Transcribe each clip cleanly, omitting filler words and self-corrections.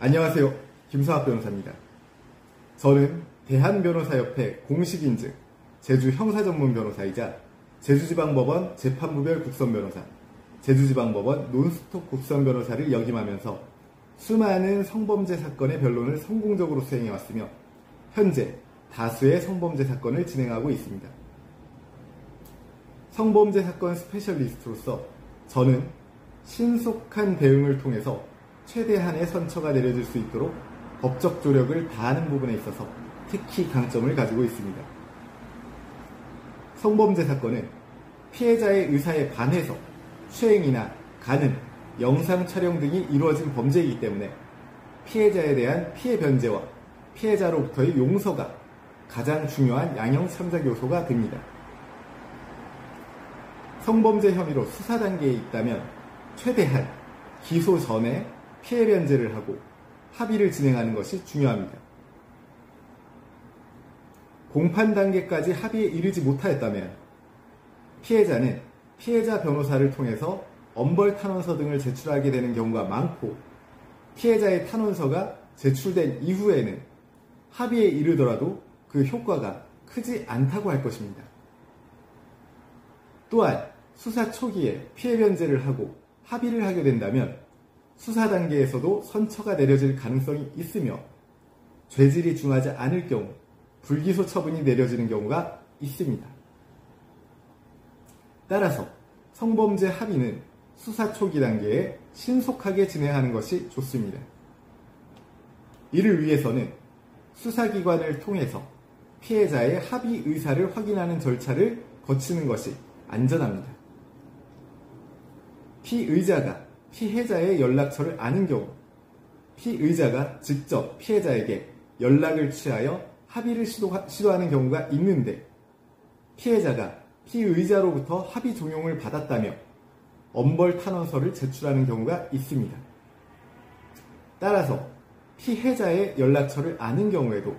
안녕하세요. 김성학 변호사입니다. 저는 대한변호사협회 공식인증 제주 형사전문변호사이자 제주지방법원 재판부별 국선변호사, 제주지방법원 논스톱 국선변호사를 역임하면서 수많은 성범죄 사건의 변론을 성공적으로 수행해왔으며 현재 다수의 성범죄 사건을 진행하고 있습니다. 성범죄 사건 스페셜리스트로서 저는 신속한 대응을 통해서 최대한의 선처가 내려질 수 있도록 법적 조력을 다하는 부분에 있어서 특히 강점을 가지고 있습니다. 성범죄 사건은 피해자의 의사에 반해서 추행이나 간음, 영상 촬영 등이 이루어진 범죄이기 때문에 피해자에 대한 피해 변제와 피해자로부터의 용서가 가장 중요한 양형 참작 요소가 됩니다. 성범죄 혐의로 수사 단계에 있다면 최대한 기소 전에 피해 변제를 하고 합의를 진행하는 것이 중요합니다. 공판 단계까지 합의에 이르지 못하였다면 피해자는 피해자 변호사를 통해서 엄벌 탄원서 등을 제출하게 되는 경우가 많고, 피해자의 탄원서가 제출된 이후에는 합의에 이르더라도 그 효과가 크지 않다고 할 것입니다. 또한 수사 초기에 피해 변제를 하고 합의를 하게 된다면 수사 단계에서도 선처가 내려질 가능성이 있으며 죄질이 중하지 않을 경우 불기소 처분이 내려지는 경우가 있습니다. 따라서 성범죄 합의는 수사 초기 단계에 신속하게 진행하는 것이 좋습니다. 이를 위해서는 수사기관을 통해서 피해자의 합의 의사를 확인하는 절차를 거치는 것이 안전합니다. 피의자가 피해자의 연락처를 아는 경우 피의자가 직접 피해자에게 연락을 취하여 합의를 시도하는 경우가 있는데, 피해자가 피의자로부터 합의 종용을 받았다며 엄벌 탄원서를 제출하는 경우가 있습니다. 따라서 피해자의 연락처를 아는 경우에도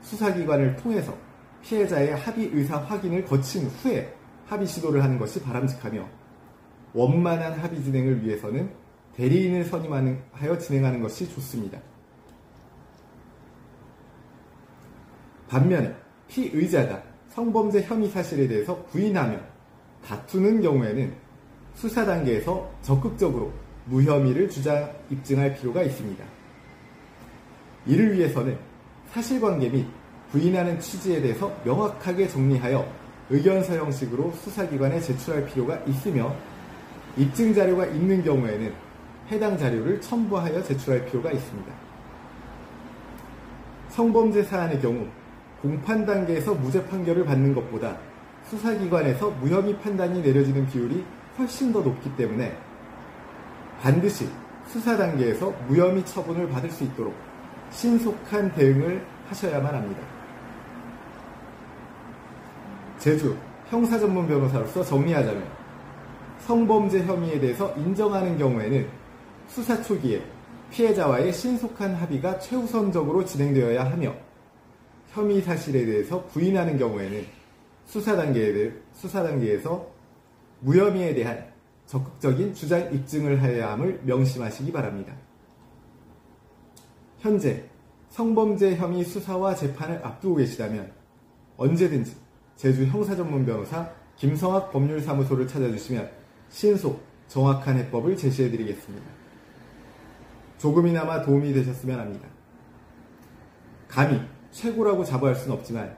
수사기관을 통해서 피해자의 합의 의사 확인을 거친 후에 합의 시도를 하는 것이 바람직하며, 원만한 합의 진행을 위해서는 대리인을 선임하여 진행하는 것이 좋습니다. 반면에 피의자가 성범죄 혐의 사실에 대해서 부인하며 다투는 경우에는 수사 단계에서 적극적으로 무혐의를 입증할 필요가 있습니다. 이를 위해서는 사실관계 및 부인하는 취지에 대해서 명확하게 정리하여 의견서 형식으로 수사기관에 제출할 필요가 있으며, 입증 자료가 있는 경우에는 해당 자료를 첨부하여 제출할 필요가 있습니다. 성범죄 사안의 경우 공판 단계에서 무죄 판결을 받는 것보다 수사기관에서 무혐의 판단이 내려지는 비율이 훨씬 더 높기 때문에 반드시 수사 단계에서 무혐의 처분을 받을 수 있도록 신속한 대응을 하셔야만 합니다. 제주 형사전문 변호사로서 정리하자면, 성범죄 혐의에 대해서 인정하는 경우에는 수사 초기에 피해자와의 신속한 합의가 최우선적으로 진행되어야 하며, 혐의 사실에 대해서 부인하는 경우에는 수사 단계에서 무혐의에 대한 적극적인 주장 입증을 해야 함을 명심하시기 바랍니다. 현재 성범죄 혐의 수사와 재판을 앞두고 계시다면 언제든지 제주 형사전문 변호사 김성학 법률사무소를 찾아주시면 신속, 정확한 해법을 제시해드리겠습니다. 조금이나마 도움이 되셨으면 합니다. 감히 최고라고 자부할 수는 없지만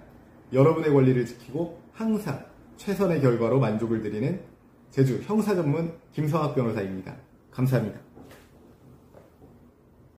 여러분의 권리를 지키고 항상 최선의 결과로 만족을 드리는 제주 형사전문 김성학 변호사입니다. 감사합니다.